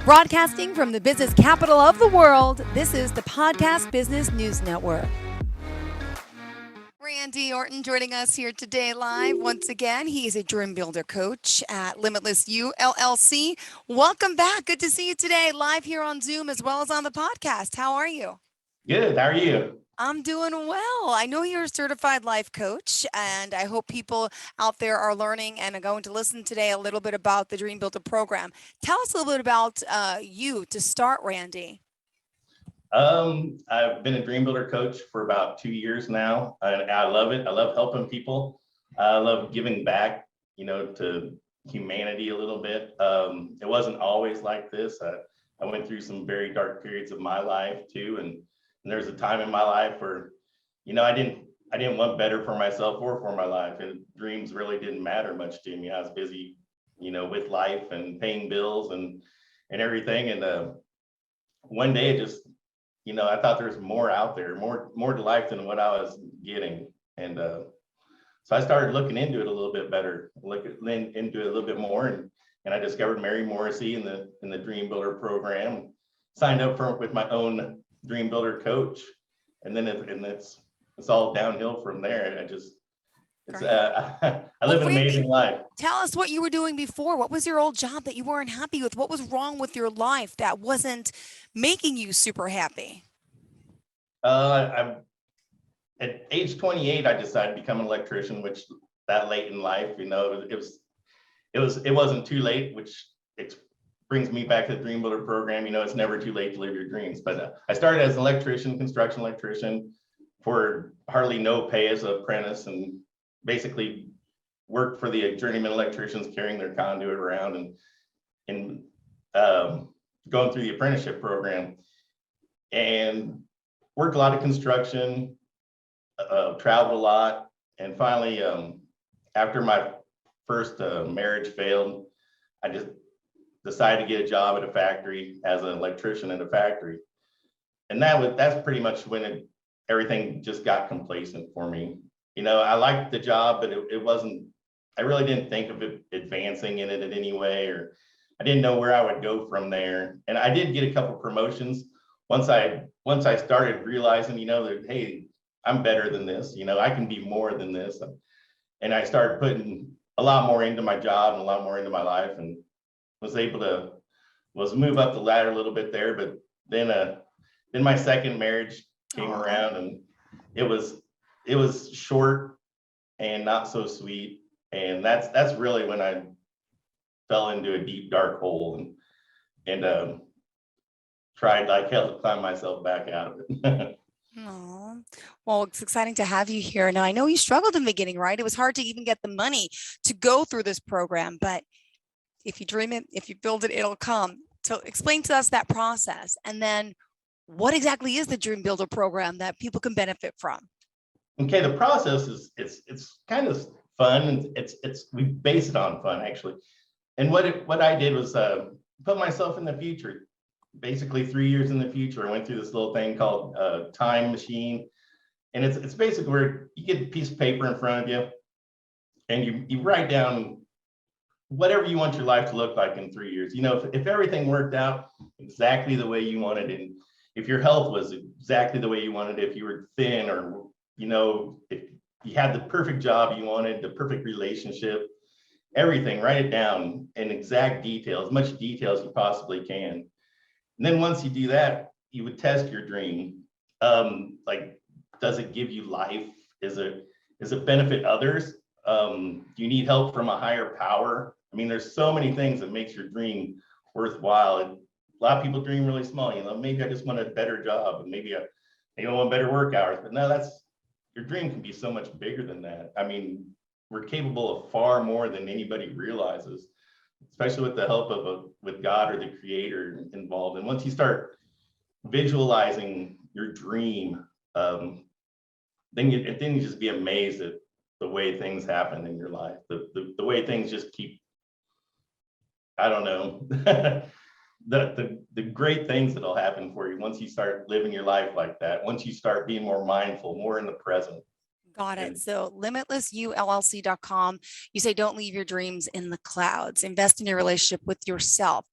Broadcasting from the business capital of the world, this is the Podcast Business News Network. Randy Orton joining us here today live once again. He is a DreamBuilder coach at LimitlessYOU, LLC. Welcome back. Good to see you today live here on Zoom as well as on the podcast. How are you? Good. How are you? I'm doing well. I know you're a certified life coach, and I hope people out there are learning and are going to listen today a little bit about the DreamBuilder program. Tell us a little bit about you to start, Randy. I've been a DreamBuilder coach for about 2 years now, and I love it. I love helping people. I love giving back, to humanity a little bit. It wasn't always like this. I went through some very dark periods of my life too, and there's a time in my life where, I didn't want better for myself or for my life, and dreams really didn't matter much to me. I was busy, with life and paying bills and everything. And one day it just, I thought there was more out there, more to life than what I was getting. And so I started looking into it a little bit better, looking into it a little bit more. And I discovered Mary Morrissey in the DreamBuilder program, signed up with my own DreamBuilder coach. And then it's all downhill from there. I live an amazing life. Tell us what you were doing before. What was your old job that you weren't happy with? What was wrong with your life that wasn't making you super happy? At age 28, I decided to become an electrician, which that late in life, it wasn't too late, which brings me back to the DreamBuilder program. It's never too late to live your dreams. But I started as an electrician, construction electrician, for hardly no pay as an apprentice, and basically worked for the journeyman electricians carrying their conduit around and going through the apprenticeship program, and worked a lot of construction, traveled a lot. And finally, after my first marriage failed, I just decided to get a job at a factory as an electrician at a factory. And that's pretty much when everything just got complacent for me. I liked the job, but it wasn't, I really didn't think of it advancing in it in any way, or I didn't know where I would go from there. And I did get a couple promotions once I started realizing, that, hey, I'm better than this, I can be more than this. And I started putting a lot more into my job and a lot more into my life, and was able to move up the ladder a little bit there. But then my second marriage came around, and it was short and not so sweet. And that's really when I fell into a deep, dark hole and tried like hell to climb myself back out of it. Oh, well, it's exciting to have you here. Now, I know you struggled in the beginning, right? It was hard to even get the money to go through this program, but if you dream it, if you build it, it'll come. So explain to us that process, and then what exactly is the DreamBuilder program that people can benefit from? Okay, the process is it's kind of fun. We base it on fun, actually. And what I did was put myself in the future, basically 3 years in the future. I went through this little thing called time machine, and it's basically where you get a piece of paper in front of you, and you write down whatever you want your life to look like in 3 years. If everything worked out exactly the way you wanted it, and if your health was exactly the way you wanted it, if you were thin, or if you had the perfect job you wanted, the perfect relationship, everything, write it down in exact detail, as much detail as you possibly can. And then once you do that, you would test your dream. Like, does it give you life? Does it benefit others? Do you need help from a higher power? I mean, there's so many things that makes your dream worthwhile. And a lot of people dream really small. Maybe I just want a better job, and maybe I want better work hours. But no, your dream can be so much bigger than that. I mean, we're capable of far more than anybody realizes, especially with the help with God or the Creator involved. And once you start visualizing your dream, then you just be amazed at the way things happen in your life, the way things just keep, I don't know, the great things that'll happen for you once you start living your life like that, once you start being more mindful, more in the present. Got it. And So LimitlessYOU LLC.com. You say don't leave your dreams in the clouds. Invest in your relationship with yourself.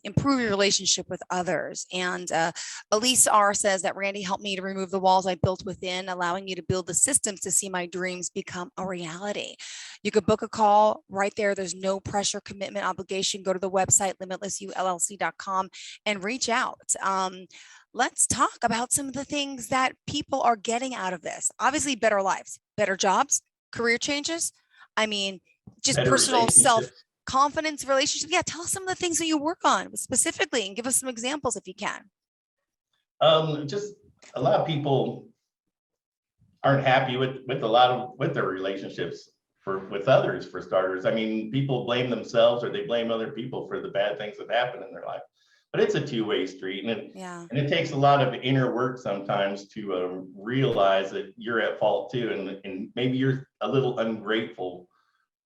Improve your relationship with others. And Elise R says that Randy helped me to remove the walls I built within, allowing me to build the systems to see my dreams become a reality. You could book a call right there. There's no pressure, commitment, obligation. Go to the website LimitlessYouLLC.com and reach out. Let's talk about some of the things that people are getting out of this. Obviously, better lives, better jobs, career changes. I mean, just better personal self relationships. confidence, relationship. Yeah, tell us some of the things that you work on specifically and give us some examples if you can. Just a lot of people aren't happy with a lot of with their relationships with others, for starters. I mean, people blame themselves or they blame other people for the bad things that happen in their life. But it's a two-way street, Yeah. and it takes a lot of inner work sometimes to realize that you're at fault too, and maybe you're a little ungrateful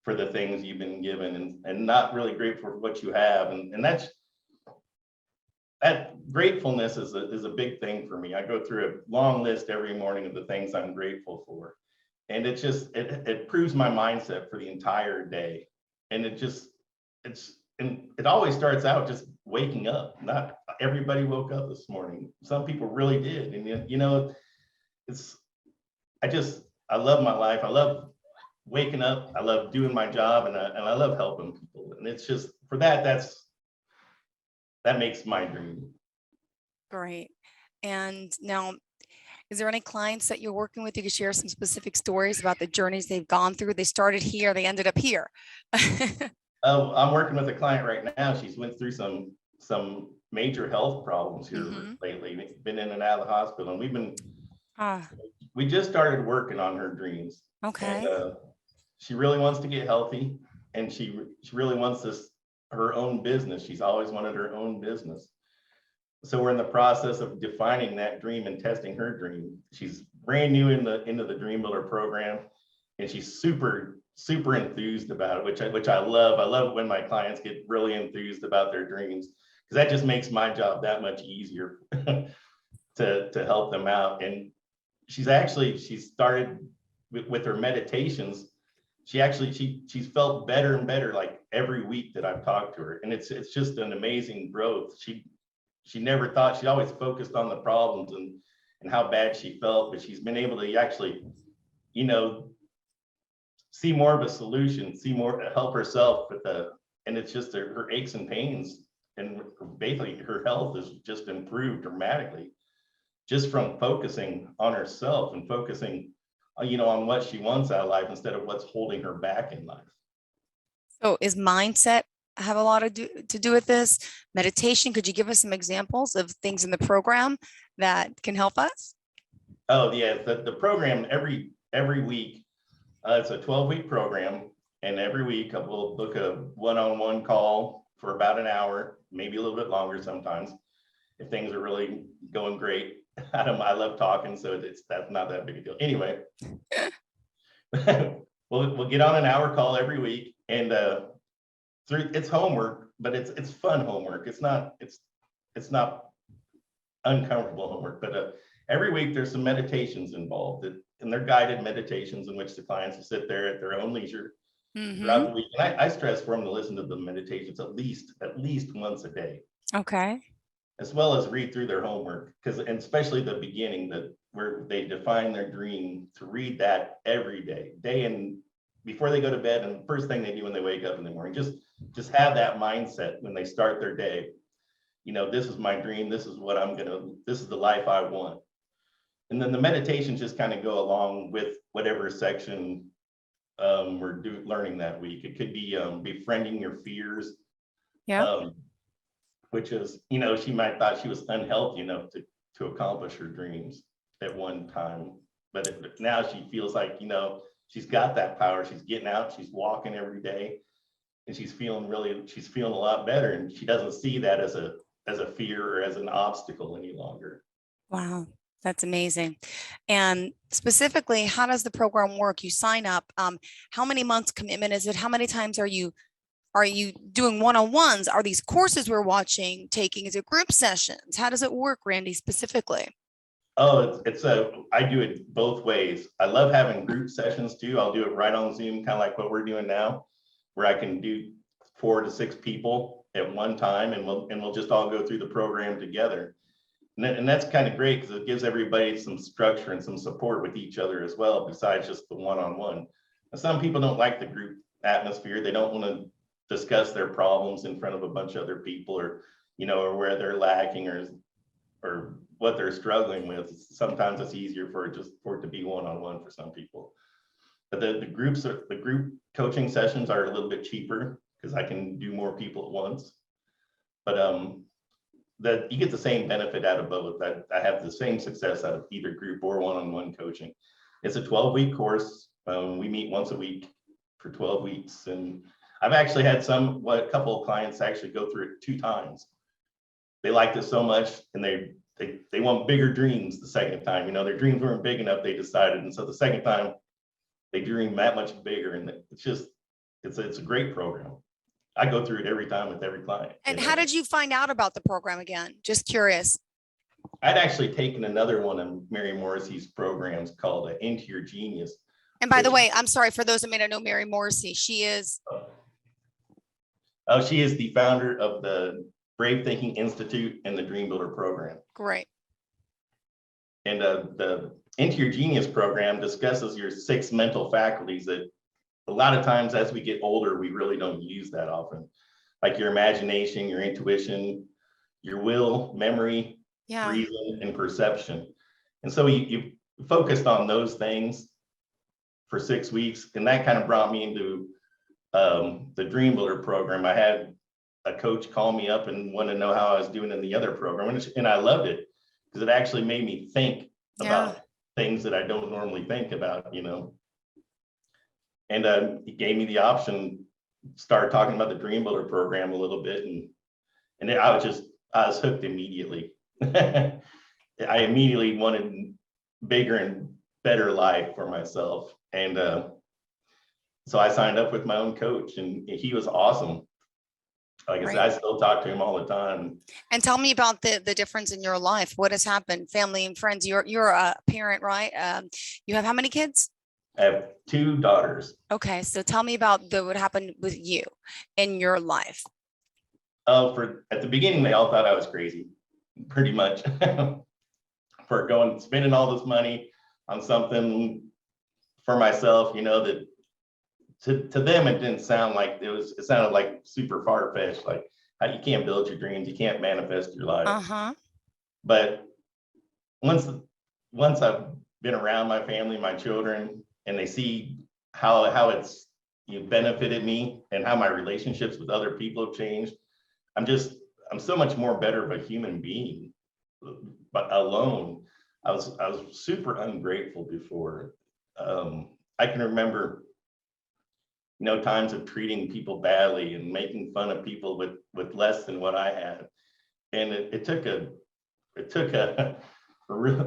for the things you've been given, and not really grateful for what you have, and that gratefulness is a big thing for me. I go through a long list every morning of the things I'm grateful for, and it proves my mindset for the entire day, and it always starts out just waking up. Not everybody woke up this morning. Some people really did. And it's I love my life. I love waking up. I love doing my job, and I love helping people. And it's just for that makes my dream. Great. And now, is there any clients that you're working with? You can share some specific stories about the journeys they've gone through. They started here, they ended up here. I'm working with a client right now. She's went through some major health problems here lately. Been in and out of the hospital, and we just started working on her dreams. Okay. And she really wants to get healthy, and she really wants her own business. She's always wanted her own business. So we're in the process of defining that dream and testing her dream. She's brand new into the DreamBuilder program, and she's super enthused about it, which I love. I love when my clients get really enthused about their dreams, because that just makes my job that much easier to help them out. And she started with her meditations. She's felt better and better like every week that I've talked to her, and it's just an amazing growth. She never thought, she always focused on the problems and how bad she felt, but she's been able to actually, see more of a solution, help herself and it's just her aches and pains, and basically her health has just improved dramatically just from focusing on herself and focusing, on what she wants out of life instead of what's holding her back in life. So is mindset have a lot to do with this? Meditation, could you give us some examples of things in the program that can help us? Oh yeah, the program every week, it's a 12-week program, and every week we'll book a one-on-one call for about an hour, maybe a little bit longer sometimes, if things are really going great. I love talking, so that's not that big a deal. Anyway, we'll get on an hour call every week, and it's homework, but it's fun homework. It's not uncomfortable homework, but every week there's some meditations involved, and they're guided meditations in which the clients will sit there at their own leisure throughout the week. And I stress for them to listen to the meditations at least once a day. Okay. As well as read through their homework, and especially the beginning, where they define their dream, to read that every day and before they go to bed, and the first thing they do when they wake up in the morning. Just have that mindset when they start their day. This is my dream. This is this is the life I want. And then the meditations just kind of go along with whatever section we're learning that week. It could be befriending your fears. Yeah. Which is, she might thought she was unhealthy enough to accomplish her dreams at one time, but now she feels like, she's got that power. She's getting out, she's walking every day, and she's feeling a lot better. And she doesn't see that as a fear or as an obstacle any longer. Wow. That's amazing. And specifically, how does the program work? You sign up. How many months commitment is it? How many times are you doing one-on-ones? Are these courses we're taking? Is it group sessions? How does it work, Randy, specifically? Oh, I do it both ways. I love having group sessions too. I'll do it right on Zoom, kind of like what we're doing now, where I can do 4 to 6 people at one time, and we'll just all go through the program together. And that's kind of great because it gives everybody some structure and some support with each other as well, besides just the one-on-one. Some people don't like the group atmosphere. They don't want to discuss their problems in front of a bunch of other people, or or where they're lacking, or what they're struggling with. Sometimes it's easier for it to be one-on-one for some people. But the group coaching sessions are a little bit cheaper because I can do more people at once. But that you get the same benefit out of both. I have the same success out of either group or one-on-one coaching. It's a 12-week course. We meet once a week for 12 weeks, and I've actually had a couple of clients actually go through it 2 times. They liked it so much, and they want bigger dreams the second time. Their dreams weren't big enough, they decided. And so the second time they dream that much bigger. And it's a great program. I go through it every time with every client. And how did you find out about the program again? Just curious. I'd actually taken another one of Mary Morrissey's programs called Into Your Genius. And by the way, I'm sorry for those that may not know Mary Morrissey. She is. Oh, she is the founder of the Brave Thinking Institute and the DreamBuilder program. Great. And the Into Your Genius program discusses your 6 mental faculties that a lot of times as we get older, we really don't use that often. Like your imagination, your intuition, your will, memory, reason, and perception. And so you focused on those things for 6 weeks. And that kind of brought me into the DreamBuilder program. I had a coach call me up and want to know how I was doing in the other program. And I loved it because it actually made me think about things that I don't normally think about, And he gave me the option, start talking about the DreamBuilder program a little bit. And I was hooked immediately. I immediately wanted bigger and better life for myself. And so I signed up with my own coach, and he was awesome. Like I said, I still talk to him all the time. And tell me about the difference in your life. What has happened? Family and friends. You're a parent, right? You have how many kids? I have 2 daughters. Okay, so tell me about what happened with you in your life. At the beginning, they all thought I was crazy, pretty much, for spending all this money on something for myself. That to them it didn't sound like it sounded like super far-fetched, like how you can't build your dreams, you can't manifest your life. But once I've been around my family, my children, and they see how it's benefited me and how my relationships with other people have changed, I'm so much more better of a human being. But alone, I was super ungrateful before. I can remember times of treating people badly and making fun of people with less than what I had. And it took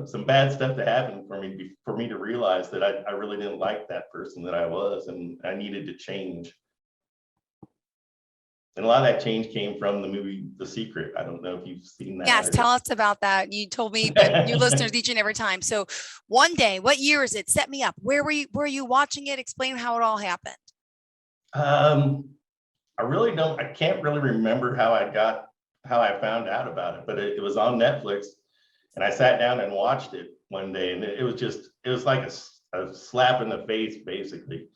some bad stuff to happen for me to realize that I really didn't like that person that I was, and I needed to change. And a lot of that change came from the movie The Secret. I don't know if you've seen that. Yes, tell us about that. You told me, but your listeners each and every time. So one day, what year is it? Set me up. Where were you watching it? Explain how it all happened. I can't really remember how I found out about it, but it was on Netflix, and I sat down and watched it one day, and it was like a slap in the face, basically.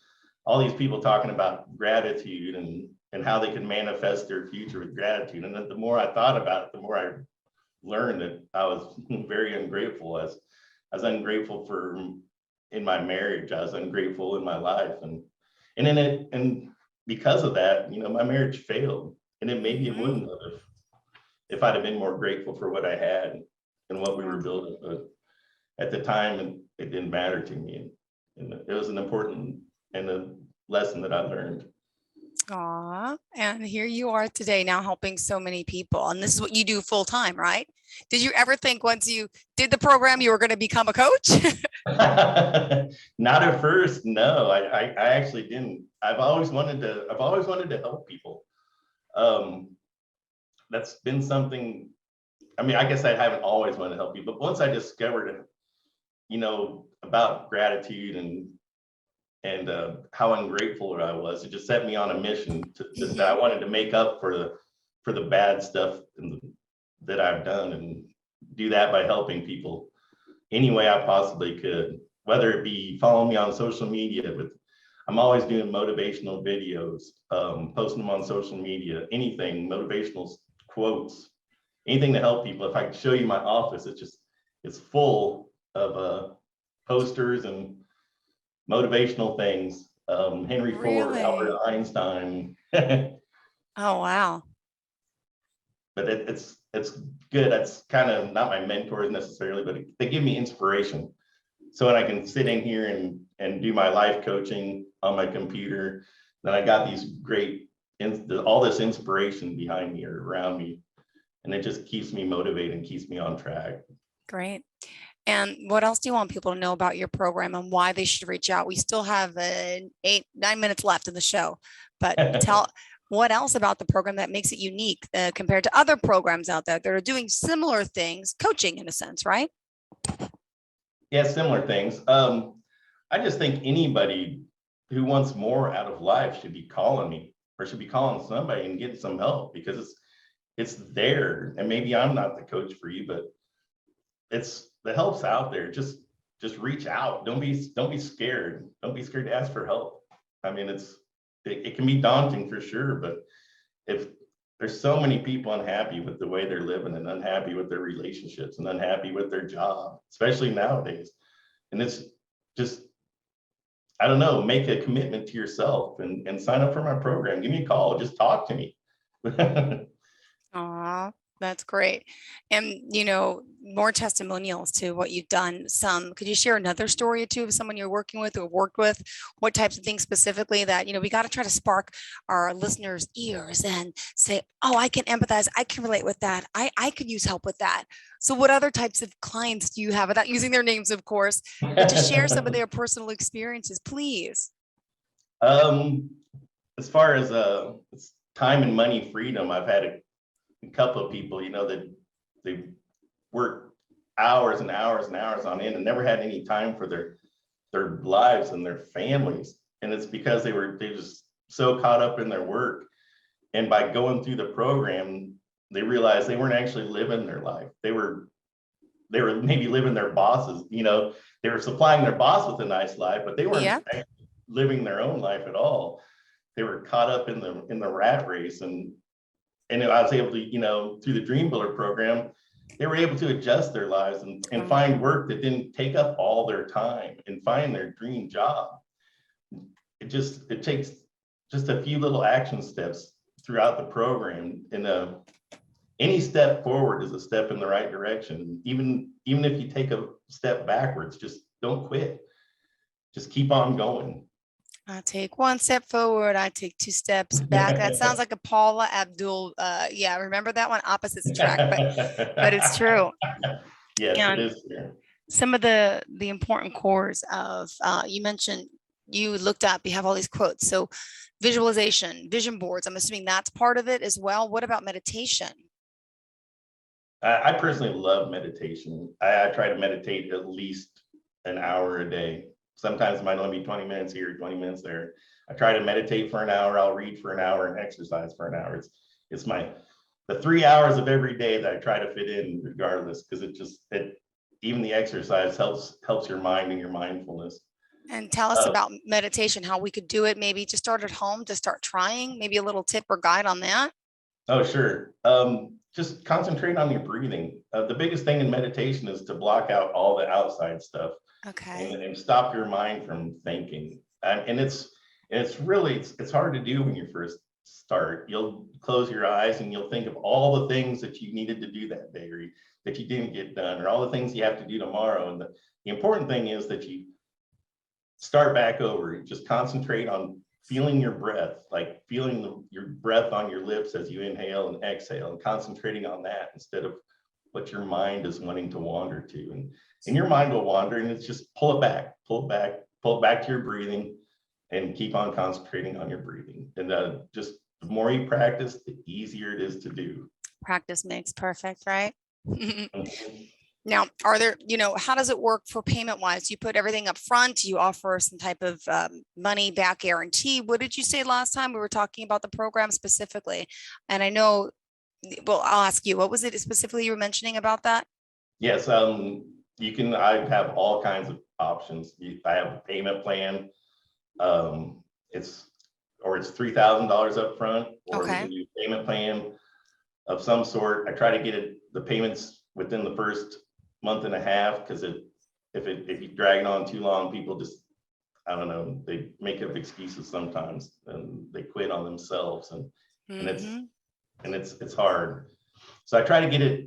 All these people talking about gratitude and how they can manifest their future with gratitude. And then the more I thought about it, the more I learned that I was very ungrateful. I was ungrateful in my marriage. I was ungrateful in my life, and because of that, my marriage failed, and maybe it wouldn't have if I'd have been more grateful for what I had and what we were building. But at the time, it didn't matter to me, and it was an important and a lesson that I learned. Aw, and here you are today now helping so many people. And this is what you do full time, right? Did you ever think once you did the program, you were going to become a coach? Not at first, no. I actually didn't. I've always wanted to help people. That's been something I mean, I guess I haven't always wanted to help people, but once I discovered, about gratitude and how ungrateful I was, it just set me on a mission that I wanted to make up for the bad stuff that I've done, and do that by helping people any way I possibly could, whether it be following me on social media I'm always doing motivational videos, posting them on social media, anything, motivational quotes, anything to help people. If I can show you my office, it's full of posters and motivational things. Henry Ford, Albert Really? Einstein. But Oh, wow. it's good. That's kind of not my mentors necessarily, but they give me inspiration. So when I can sit in here and do my life coaching on my computer, then I got these all this inspiration behind me or around me, and it just keeps me motivated and keeps me on track. Great. And what else do you want people to know about your program and why they should reach out? We still have 9 minutes left in the show, but tell what else about the program that makes it unique compared to other programs out there that are doing similar things, coaching in a sense, right? Yeah, similar things. I just think anybody who wants more out of life should be calling me or should be calling somebody and getting some help, because it's there. And maybe I'm not the coach for you, but the help's out there. Just reach out. Don't be scared. Don't be scared to ask for help. I mean, it can be daunting for sure, but if there's so many people unhappy with the way they're living and unhappy with their relationships and unhappy with their job, especially nowadays. And it's just, I don't know, make a commitment to yourself and sign up for my program. Give me a call. Just talk to me. Aw, that's great. And, more testimonials to what you've done. Could you share another story or two of someone you're working with or worked with? What types of things specifically that, we got to try to spark our listeners' ears and say, oh, I can empathize. I can relate with that. I could use help with that. So what other types of clients do you have, without using their names, of course, but to share some of their personal experiences, please? As far as time and money freedom, I've had a couple of people, that they work hours and hours and hours on end and never had any time for their lives and their families. And it's because they just so caught up in their work. And by going through the program, they realized they weren't actually living their life. They were maybe living their bosses, they were supplying their boss with a nice life, but they weren't actually living their own life at all. They were caught up in the rat race. And I was able to, through the DreamBuilder program, they were able to adjust their lives and find work that didn't take up all their time and find their dream job. It takes just a few little action steps throughout the program. And any step forward is a step in the right direction. Even if you take a step backwards, just don't quit. Just keep on going. I take one step forward, I take two steps back. That sounds like a Paula Abdul. Yeah, remember that one? Opposites attract, but it's true. Yes, And it is true. some of the important cores of you mentioned you looked up, you have all these quotes. So visualization, vision boards, I'm assuming that's part of it as well. What about meditation? I personally love meditation. I try to meditate at least an hour a day. Sometimes it might only be 20 minutes here, 20 minutes there. I try to meditate for an hour. I'll read for an hour and exercise for an hour. It's the 3 hours of every day that I try to fit in regardless, because even the exercise helps your mind and your mindfulness. And tell us about meditation, how we could do it, maybe to start at home, to start trying, maybe a little tip or guide on that. Oh, sure. Just concentrate on your breathing. The biggest thing in meditation is to block out all the outside stuff. Okay. And stop your mind from thinking. And it's hard to do when you first start. You'll close your eyes and you'll think of all the things that you needed to do that day, or that you didn't get done, or all the things you have to do tomorrow. And the important thing is that you start back over. Just concentrate on feeling your breath, like feeling your breath on your lips as you inhale and exhale, and concentrating on that instead of what your mind is wanting to wander to. And your mind will wander, and it's just pull it back to your breathing, and keep on concentrating on your breathing. And just the more you practice, the easier it is to do. Practice makes perfect, right? Mhm. Now, are there, how does it work for payment wise? You put everything up front, you offer some type of money back guarantee. What did you say last time? We were talking about the program specifically. And I know, well, I'll ask you, what was it specifically you were mentioning about that? Yes, I have all kinds of options. I have a payment plan. Um, it's, or it's $3,000 up front, or we Okay. can do payment plan of some sort. I try to get the payments within the first month and a half, because if you drag it on too long, people just, I don't know, they make up excuses sometimes and they quit on themselves, and it's Hmm. it's hard. So I try to get it,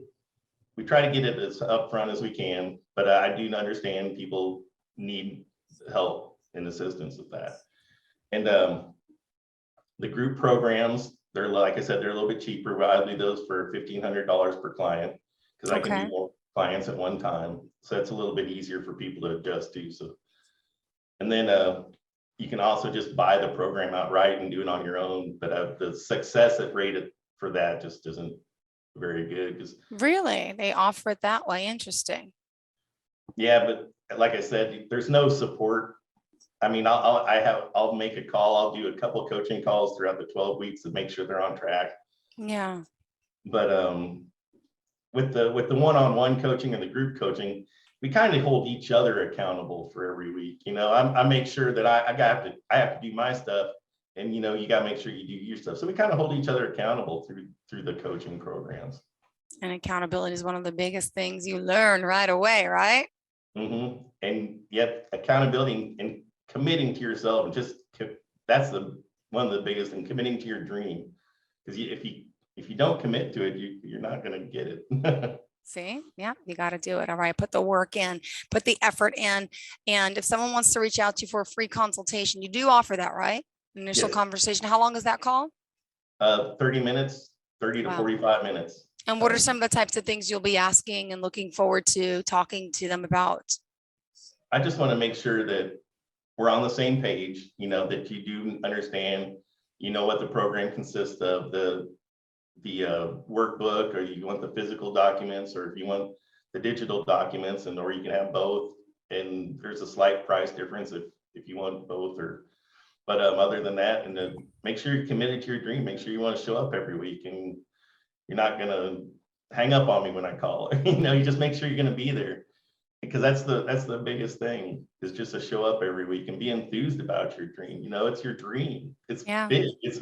we try to get it as upfront as we can, but I do understand people need help and assistance with that. And the group programs, they're, like I said, they're a little bit cheaper. I do those for $1,500 per client, because I can do Okay. more clients at one time. So it's a little bit easier for people to adjust to. So, and then you can also just buy the program outright and do it on your own. But the success rate for that just isn't very good, because Really? They offer it that way. Interesting. yeah, but like I said, there's no support. I mean, I'll make a call. I'll do a couple coaching calls throughout the 12 weeks to make sure they're on track. Yeah. But with the one-on-one coaching and the group coaching, we kind of hold each other accountable for every week. I make sure that I have to do my stuff, and you got to make sure you do your stuff. So we kind of hold each other accountable through the coaching programs. And accountability is one of the biggest things you learn right away, right? And yet accountability and committing to yourself, and that's one of the biggest, and committing to your dream. Because if you don't commit to it, you're not going to get it. See, yeah, you got to do it. All right. Put the work in, put the effort in. And if someone wants to reach out to you for a free consultation, you do offer that, right? Initial Yes, conversation. How long is that call? 30 minutes, 30 to Wow. 45 minutes. And what are some of the types of things you'll be asking and looking forward to talking to them about? I just want to make sure that we're on the same page, that you do understand, what the program consists of, the workbook, or you want the physical documents, or if you want the digital documents, or you can have both. And there's a slight price difference if you want both, but other than that, and then make sure you're committed to your dream. Make sure you want to show up every week, and you're not gonna hang up on me when I call. You just make sure you're gonna be there, because that's the biggest thing, is just to show up every week and be enthused about your dream. It's your dream. It's Yeah. big. It's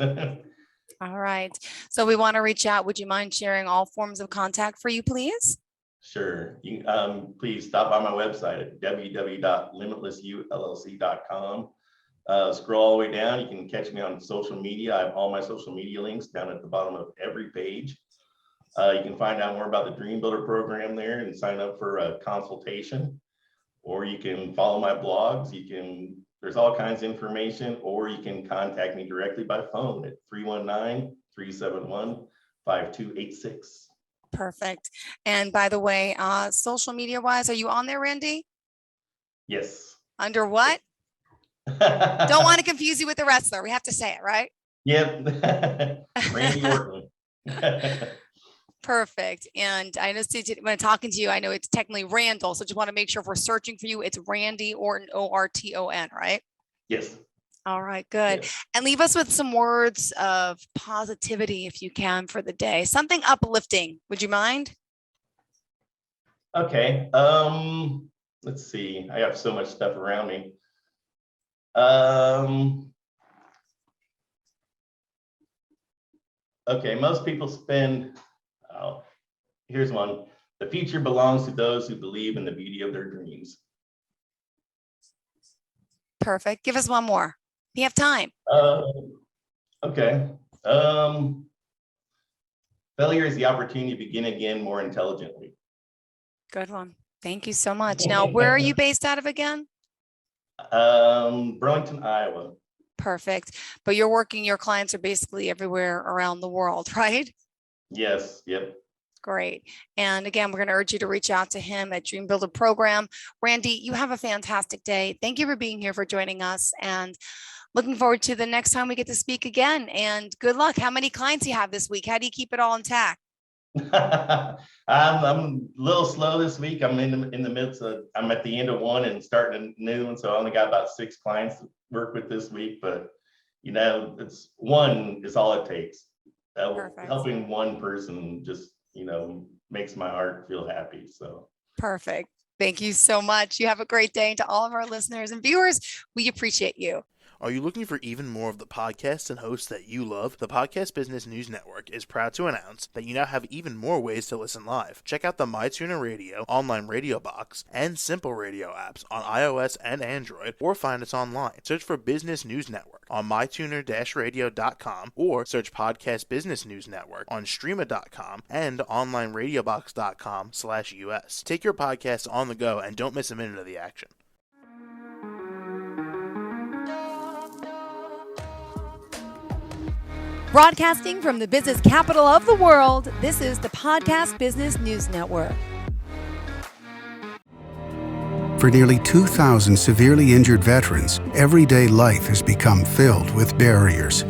All right. So we want to reach out. Would you mind sharing all forms of contact for you, please? Sure. You please stop by my website at www.limitlessyoullc.com. Scroll all the way down. You can catch me on social media. I have all my social media links down at the bottom of every page. You can find out more about the DreamBuilder program there and sign up for a consultation, or you can follow my blogs. There's all kinds of information, or you can contact me directly by phone at 319-371-5286. Perfect. And by the way, social media wise, are you on there, Randy? Yes. Under what? Don't want to confuse you with the wrestler. We have to say it, right? Yep. Randy Orton. Perfect. And I know when I'm talking to you, I know it's technically Randall. So just want to make sure if we're searching for you, it's Randy Orton, Orton, right? Yes. All right, good. Yes. And leave us with some words of positivity if you can for the day. Something uplifting. Would you mind? Okay. Let's see. I have so much stuff around me. Okay. Most people here's one. The future belongs to those who believe in the beauty of their dreams. Perfect. Give us one more. You have time. Okay. Failure is the opportunity to begin again more intelligently. Good one. Thank you so much. Now, where are you based out of again? Burlington, Iowa. Perfect. But your clients are basically everywhere around the world, right? Yes. Yep. Great. And again, we're going to urge you to reach out to him at DreamBuilder program. Randy, you have a fantastic day. Thank you for being here, for joining us, and looking forward to the next time we get to speak again. And good luck. How many clients do you have this week? How do you keep it all intact? I'm a little slow this week. I'm in the midst of, I'm at the end of one and starting a new one. So I only got about 6 clients to work with this week, but it's one is all it takes. Perfect. Helping one person just, makes my heart feel happy. So Perfect. Thank you so much. You have a great day. And to all of our listeners and viewers, we appreciate you. Are you looking for even more of the podcasts and hosts that you love? The Podcast Business News Network is proud to announce that you now have even more ways to listen live. Check out the MyTuner Radio, online radio box, and Simple Radio apps on iOS and Android, or find us online. Search for Business News Network on mytuner-radio.com, or search Podcast Business News Network on streama.com and onlineradiobox.com/US. Take your podcast on the go and don't miss a minute of the action. Broadcasting from the business capital of the world, this is the Podcast Business News Network. For nearly 2,000 severely injured veterans, everyday life has become filled with barriers.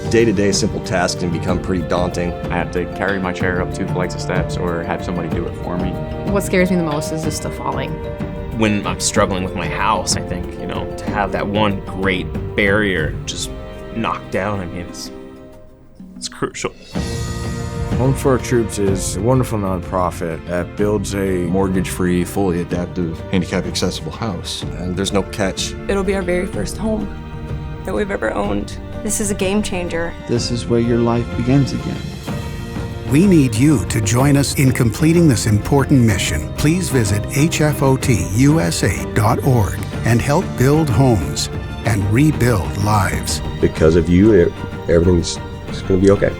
Day-to-day simple tasks can become pretty daunting. I have to carry my chair up 2 flights of steps or have somebody do it for me. What scares me the most is just the falling. When I'm struggling with my house, I think, to have that one great barrier just knocked down, it's crucial. Home for Our Troops is a wonderful nonprofit that builds a mortgage-free, fully adaptive, handicap-accessible house. And there's no catch. It'll be our very first home that we've ever owned. This is a game changer. This is where your life begins again. We need you to join us in completing this important mission. Please visit hfotusa.org and help build homes and rebuild lives. Because of you, everything's going to be okay.